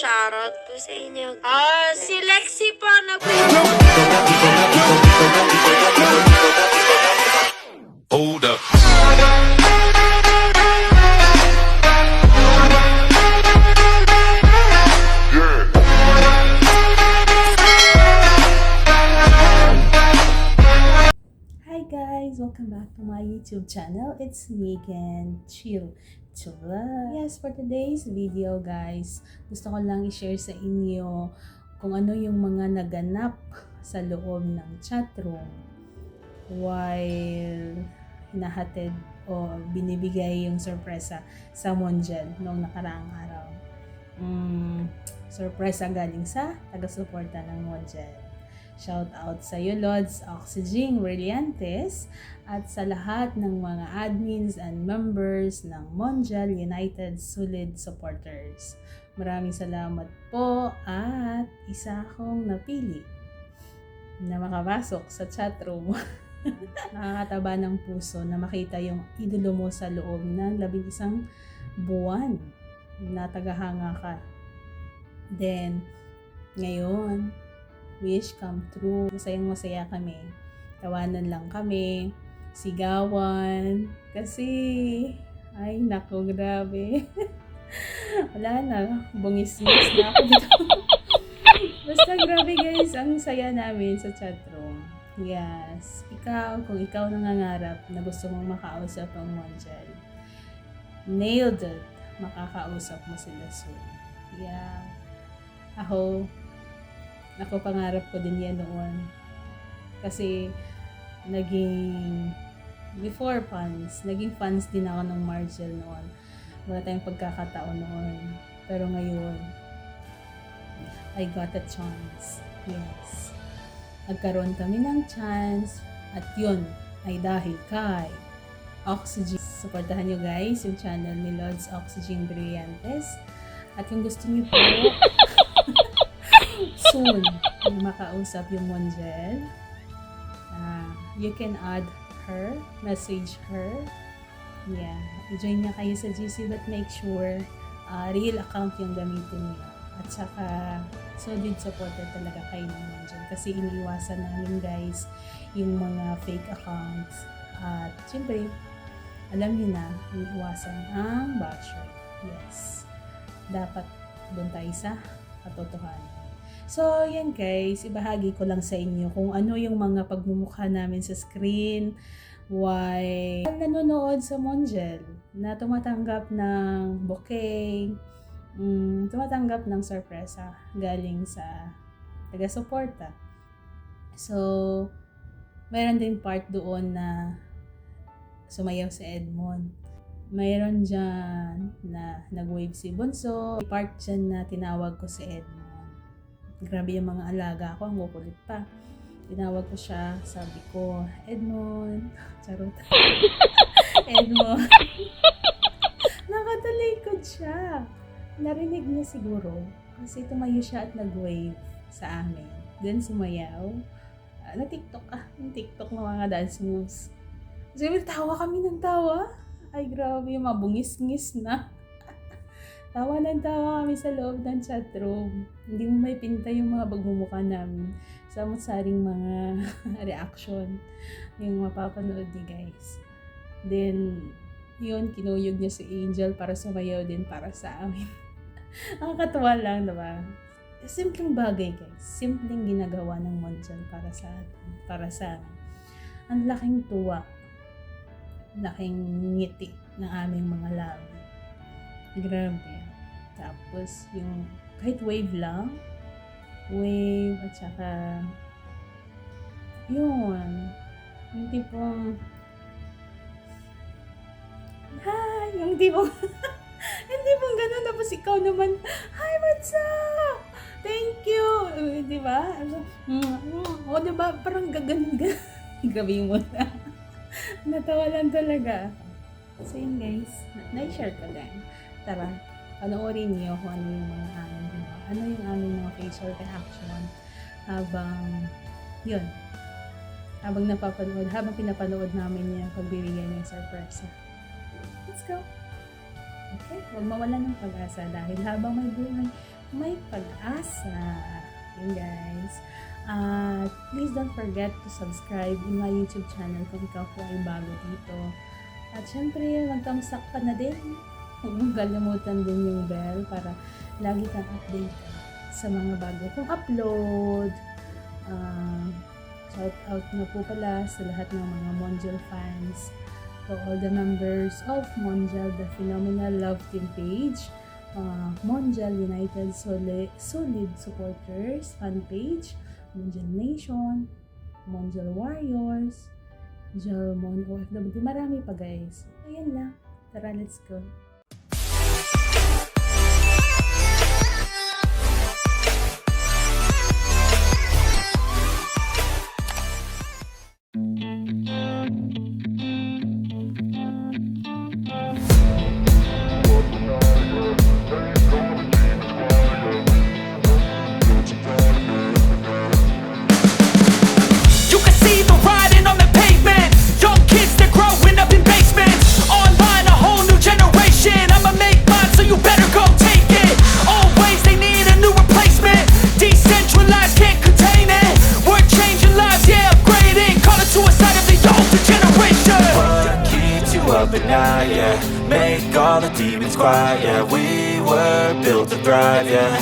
shoutout ko sa inyo. Si Lexi po Hold up. Hi guys! Welcome back to my YouTube channel. It's Megan Chill to Vlog. Yes, for today's video guys, gusto ko lang i-share sa inyo kung ano yung mga naganap sa loob ng chatroom while hinahatid o binibigay yung sorpresa sa Mondial noong nakaraang araw. Sorpresa galing sa taga-suporta ng Mondial. Shout out sa iyo, Lods Oxygen Brillantes, at sa lahat ng mga admins and members ng Mondial United Solid Supporters. Maraming salamat po at isa akong napili na makapasok sa chatroom. Nakakataba ng puso na makita yung idolo mo sa loob ng 11 buwan na tagahanga ka. Then, ngayon, wish come true. Masayang-masaya kami. Tawanan lang kami. Sigawan. Kasi, ay nako, grabe. Wala na. Bungis-bungis na ako dito. Basta grabe guys, ang saya namin sa chatroom. Yes. Kung ikaw nangangarap na gusto mong makausap ang Mondial, nailed it. Makakausap mo sila soon. Yeah. Ako, pangarap ko din yan noon. Kasi, before fans, naging fans din ako ng Margel noon. Wala tayong pagkakataon noon. Pero ngayon, I got a chance. Yes. Nagkaroon kami ng chance. At yun, ay dahil kay Oxygen. Supportahan nyo guys yung channel ni Lods Oxygen Brillantes. At kung gusto nyo po, soon, kung makausap yung Mondial, you can add her, message her. Yeah, i-join niya kayo sa GC, but make sure real account yung gamitin niyo. At saka, solid supporter talaga kayo ng Mondial. Kasi iniiwasan namin guys yung mga fake accounts. At syempre, alam niyo na, iniiwasan ang basher. Yes. Dapat doon tayo sa katotohanan. So, yan guys, ibahagi ko lang sa inyo kung ano yung mga pagmumukha namin sa screen while nanonood sa Mondial na tumatanggap ng bouquet, tumatanggap ng sorpresa galing sa taga-suporta. So, mayroon din part doon na sumayaw si Edmond. Mayroon dyan na nag-wave si Bunso. Part dyan na tinawag ko si Edmond. Grabe yung mga alaga ko, ang kukulit pa. Tinawag ko siya, sabi ko, Edmond. Charot. Edmond. Nakatalikod siya. Narinig niya siguro. Kasi tumayo siya at nag-wave sa amin. Then sumayaw. Na-TikTok yung TikTok ng mga dance moves. Sabi, tawa kami ng tawa. Ay, grabe, yung mabungis-ngis na. Tawa kami sa loob ng chatroom. Hindi mo may pinta yung mga pagmumukha namin. Samot-saring mga reaction yung mapapanood ni guys. Then, yun, kinuyog niya si Angel para sumayaw din para sa amin. Ang katuwa lang, diba? Simpleng bagay guys. Simpleng ginagawa ng Mondial para sa atin. Para sa amin. Ang laking tuwa. Laking ngiti ng aming mga labi. Grabe. Tapos, yung kahit wave lang, wave at saka yun. Yung tipong hi! Yung tipong hindi pong ganun. Tapos ikaw naman, hi, what's up? Thank you! Diba? O, diba? Parang gaganda. Grabe yung muna. Natawa lang talaga. So yun guys, na-share ko lang. Tara, panoorin niyo kung ano yung mga aming ginawa. Ano yung aming mga facial reaction habang pinapanood namin yung pagbibigay ng surprise. Let's go! Okay, huwag mawala ng pag-asa dahil habang may buhay, may pag-asa. Yun guys. Please don't forget to subscribe in my YouTube channel kung ikaw po ay bago dito. At syempre, mag-thumbs up ka na din. Huwag mong kalimutan din yung bell para lagi kang update sa mga bago kong upload. Shout out na po pala sa lahat ng mga Mondial fans, to all the members of Mondial The Phenomenal Love Team page, Mondial United Solid Supporters fan page, Mondial Nation, Mondial Warriors, Jalmon OFW. Marami pa guys. Ayan lang. Tara, let's go. You can see the writing on the pavement. Young kids, they're growing up in basements. Online, a whole new generation. I'ma make mine, so you better go take it. Always, they need a new replacement. Decentralized, can't contain it. We're changing lives, yeah, upgrading. Call it suicide of the older generation. What keeps you up at night, yeah? Make all the demons quiet, yeah. We were built to thrive, yeah.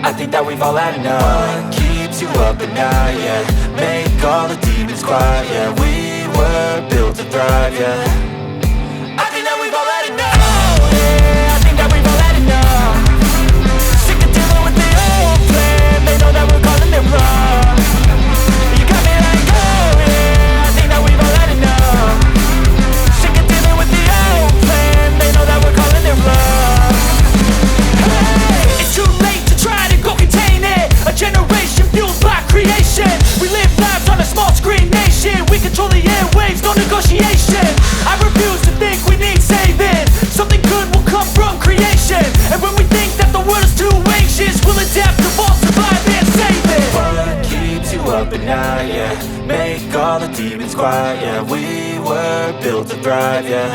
I think that we've all had enough. What keeps you up at night, yeah? Make all the demons quiet, yeah. We were built to thrive, yeah. I think that we've all had enough. Oh, yeah, I think that we've all had enough. Sick of dealing with the old plan. They know that we're calling it wrong. You got me like, oh, yeah, I think that we've all had enough. Sick of dealing with the old plan. They know that we're calling it wrong. Hey, It's too late to try to go contain it. A generation fueled by creation. We live lives on a small screen nation. We control the airwaves, no negotiation. I refuse to think we need saving. Something good will come from creation. And when we think that the world is too anxious, we'll adapt, evolve, survive, and save it. what keeps you up at night, yeah? Make all the demons quiet, yeah. We were built to thrive, yeah.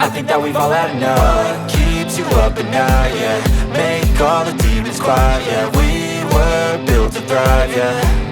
I think that we've all had enough. What keeps you up at night, yeah? Make all the demons quiet, yeah. We were built to thrive, yeah.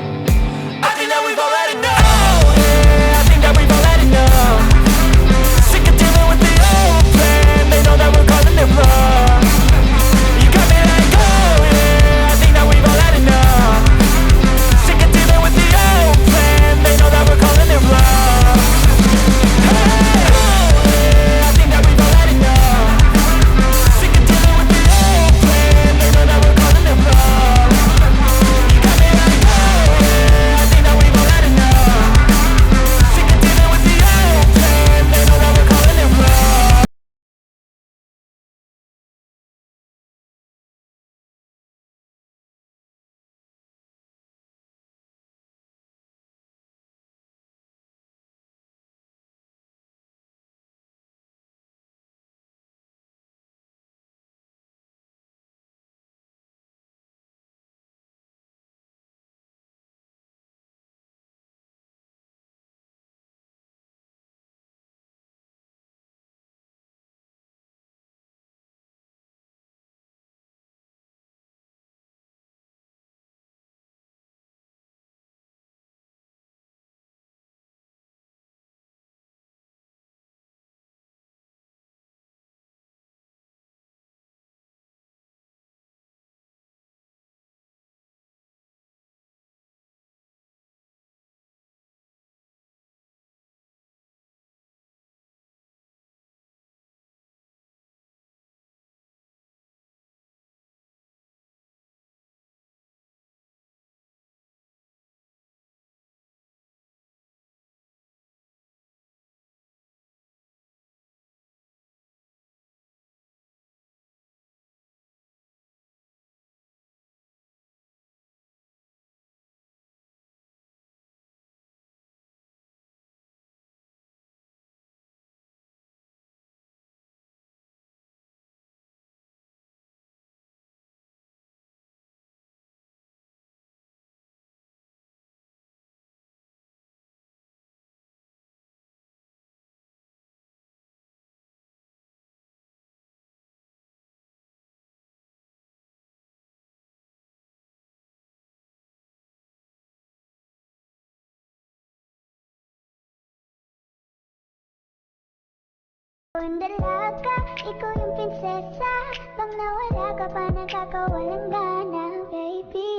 Ang dalaga, ikaw yung prinsesa. Pag nawala ka pa, nakakawalang gana, baby.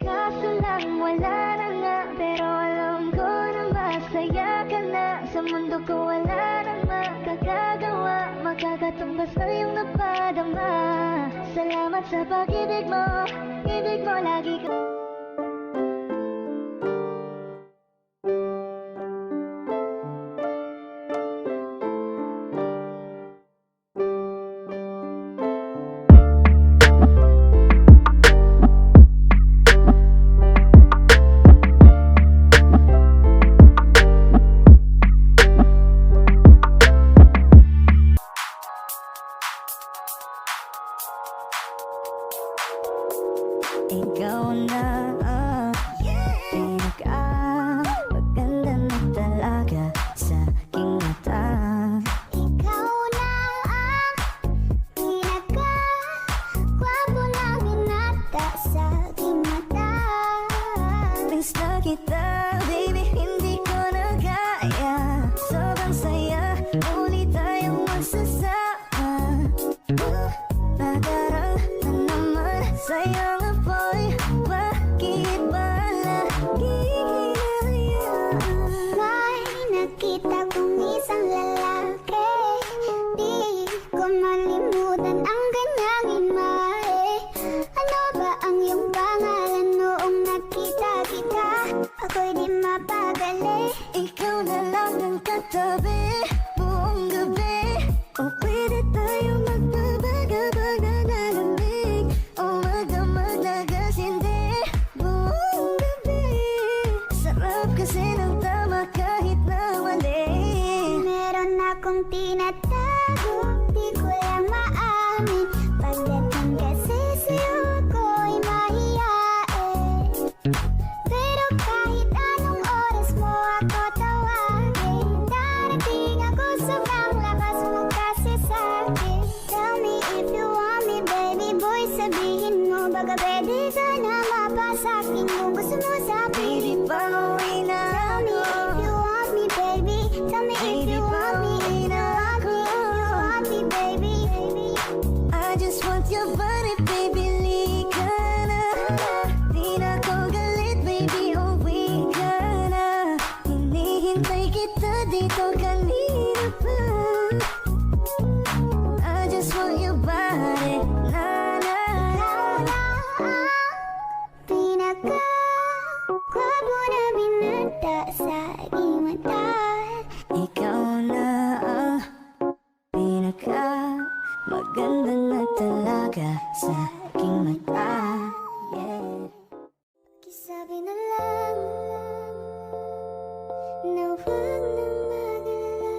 Kaso lang wala na nga, pero alam ko na masaya ka na. Sa mundo ko wala nang makakagawa, makakatumbas na yung napadama. Salamat sa pag-ibig mo, ibig mo lagi ka. Ikaw na ang pinaka-maganda na talaga sa aking mata. Ikaw na ang pinaka-gwapo na binata sa aking mata. Miss na kita, baby, hindi ko na kaya. Sobrang saya, muli tayong magsasama. Nadarang na naman sa'yo nga boy, bakit ba lagi hinahayaan? May nakita kong isang lalaki, di ko malimutan ang kanyang imahe. Ano ba ang iyong pangalan noong nakita kita? Ako'y di mapagali. Ikaw na lang ang katabi buong gabi. O pwede tayo magbabaga-baga na nalamig, o magdamag na gasindi buong gabi. Sarap kasi ng tama kahit na mali. Meron akong tinatago, di ko lang maamin. Pagdating kasi sa'yo ako'y mahiyain. Pero kahit anong oras mo ako tawagin, darating ako, sobrang lakas mo kasi sa'kin. Tell me if you want me, baby boy, sabihin mo. Baka pwede ka na mapasakin kung gusto mo sa Baby, pauwi na Tell me if you want me, baby. Tell me if you want me, if you want me, if you want me, baby. I just want your body, baby, lika na. Di na ko galit, baby, uwi ka na. Hinihintay kita dito kanina pa. I just want your body, na na na. Pinaka-gwapo na binata sa aking mata. Ikaw na ang pinaka-maganda na talaga sa aking mata. Yeah. Sabi na lang na huwag nang mag-alala,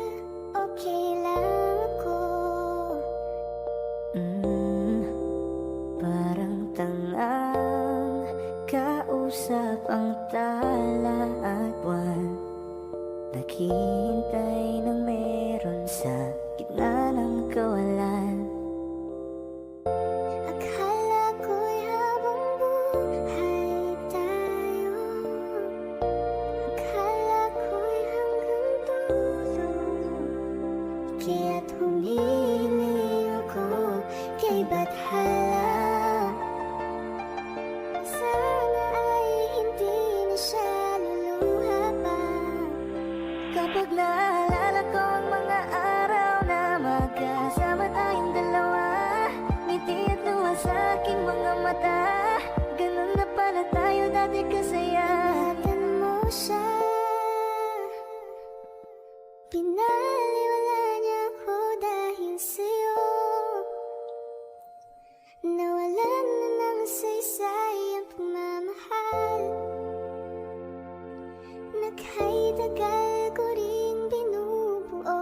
okay lang ako. Parang tangang kausap ang tala at buwan. Naghihintay ng meron sa gitna ng kawalan. Akala ko'y habang buhay tayo, akala ko'y hanggang dulo. Kaya't humili ako kay Bathala. Sana ay hindi na siya luluha pa. Kapag naalala ko ang mga araw na magkasama tayong dalawa, ngiti at luha sa aking mga mata. Ganun na pala tayo dati kasaya. Ingatan mo siya. Pinaliwala niya ako dahil sa'yo. Nawalan na ng saysay ang pagmamahal. Naghay-tagal ko rin binubuo.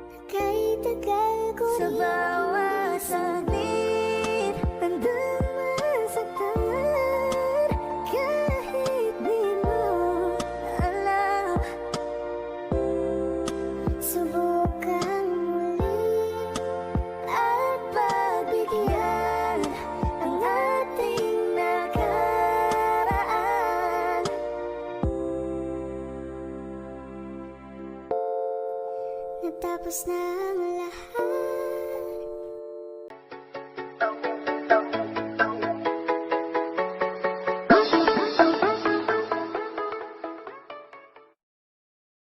Naghay-tagal ko Sa rin bawat saglit, handang masaktan. Kahit di mo alam, subukan muli at pagbigyan ang ating nakaraan. natapos na ang lahat.